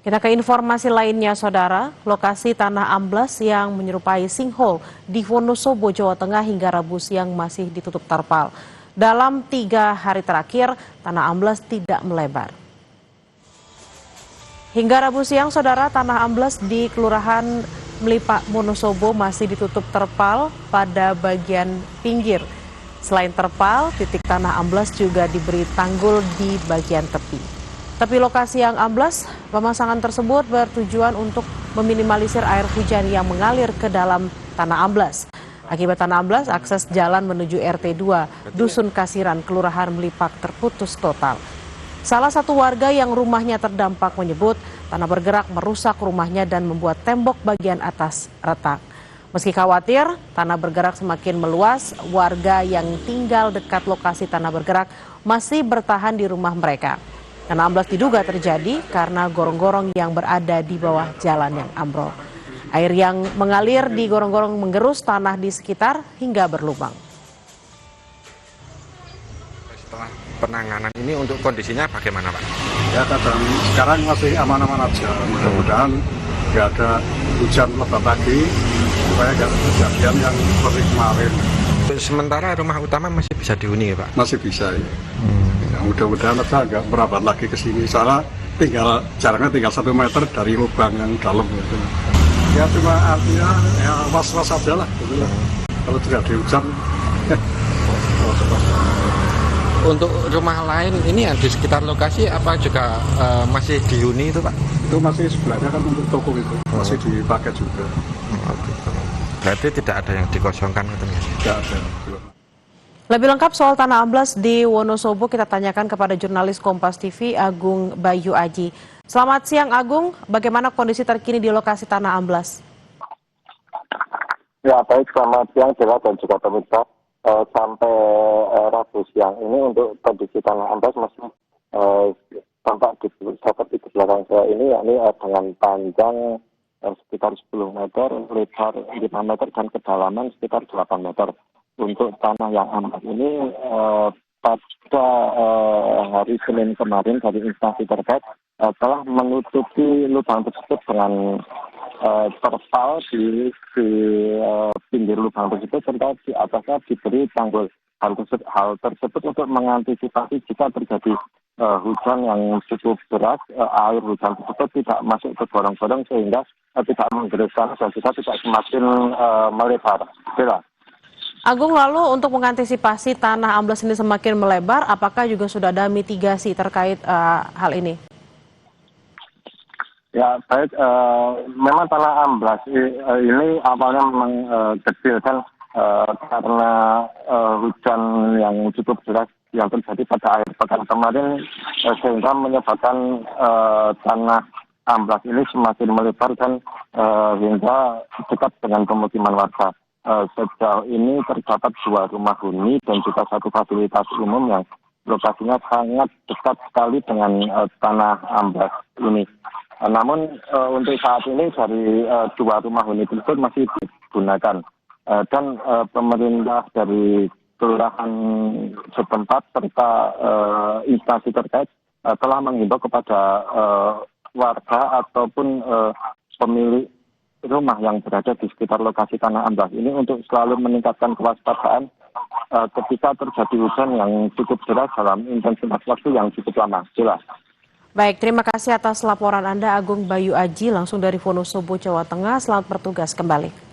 Kita ke informasi lainnya, Saudara. Lokasi tanah amblas yang menyerupai sinkhole di Wonosobo, Jawa Tengah hingga Rabu siang masih ditutup terpal. Dalam 3 hari terakhir, tanah amblas tidak melebar. Hingga Rabu siang, Saudara, tanah amblas di Kelurahan Melipak, Wonosobo masih ditutup terpal pada bagian pinggir. Selain terpal, titik tanah amblas juga diberi tanggul di bagian tepi. Tapi lokasi yang amblas, pemasangan tersebut bertujuan untuk meminimalisir air hujan yang mengalir ke dalam tanah amblas. Akibat tanah amblas, akses jalan menuju RT 2 Dusun Kasiran, Kelurahan Melipak terputus total. Salah satu warga yang rumahnya terdampak menyebut tanah bergerak merusak rumahnya dan membuat tembok bagian atas retak. Meski khawatir tanah bergerak semakin meluas, warga yang tinggal dekat lokasi tanah bergerak masih bertahan di rumah mereka. Tanah amblas diduga terjadi karena gorong-gorong yang berada di bawah jalan yang ambrol. Air yang mengalir di gorong-gorong menggerus tanah di sekitar hingga berlubang. Setelah penanganan ini untuk kondisinya bagaimana, Pak? Ya, sekarang masih aman-aman aja. Mudah-mudahan nggak ada hujan lebat lagi supaya nggak kejadian yang seperti kemarin. Sementara rumah utama masih bisa dihuni, Pak? Masih bisa ya. Mudah-mudahan aja nggak merapat lagi ke sini. Soalnya jaraknya tinggal 1 meter dari lubang yang dalam gitu. Ya cuma artinya ya was-was aja lah. Gitu lah. Kalau tidak hujan. Untuk rumah lain ini yang di sekitar lokasi apa juga masih dihuni itu, Pak? Itu masih sebelahnya kan untuk toko itu masih dipakai juga. Berarti tidak ada yang dikosongkan katanya? Tidak ada. Lebih lengkap soal tanah amblas di Wonosobo kita tanyakan kepada jurnalis Kompas TV Agung Bayu Aji. Selamat siang Agung, bagaimana kondisi terkini di lokasi tanah amblas? Ya baik, selamat siang Jela dan juga pemirsa. Sampai Rabu siang ini untuk kondisi tanah amblas masih tampak seperti di belakang saya ini, yakni dengan panjang sekitar 10 meter, lebar 5 meter dan kedalaman sekitar 8 meter. Untuk tanah yang amblas ini pada hari Senin kemarin dari instansi terkait telah menutupi lubang tersebut dengan terpal di pinggir lubang tersebut serta di atasnya diberi tanggul. Hal tersebut untuk mengantisipasi jika terjadi hujan yang cukup deras, air hujan tersebut tidak masuk ke gorong-gorong sehingga tidak menggerus dan juga tidak semakin melebar. Bila. Agung, lalu untuk mengantisipasi tanah amblas ini semakin melebar, apakah juga sudah ada mitigasi terkait hal ini? Ya baik, memang tanah amblas ini awalnya memang kecil kan karena hujan yang cukup deras yang terjadi pada akhir pekan kemarin sehingga menyebabkan tanah amblas ini semakin melebar dan hingga dekat dengan pemukiman warga. Sejauh ini terdapat 2 rumah huni dan juga 1 fasilitas umum yang lokasinya sangat dekat sekali dengan tanah amblas ini. Namun untuk saat ini dari 2 rumah huni tersebut masih digunakan dan pemerintah dari kelurahan setempat serta instansi terkait telah menghimbau kepada warga ataupun pemilik rumah yang berada di sekitar lokasi tanah amblas ini untuk selalu meningkatkan kewaspadaan ketika terjadi hujan yang cukup deras dalam intensitas waktu yang cukup lama. Jelas. Baik, terima kasih atas laporan Anda Agung Bayu Aji langsung dari Wonosobo, Jawa Tengah. Selamat bertugas kembali.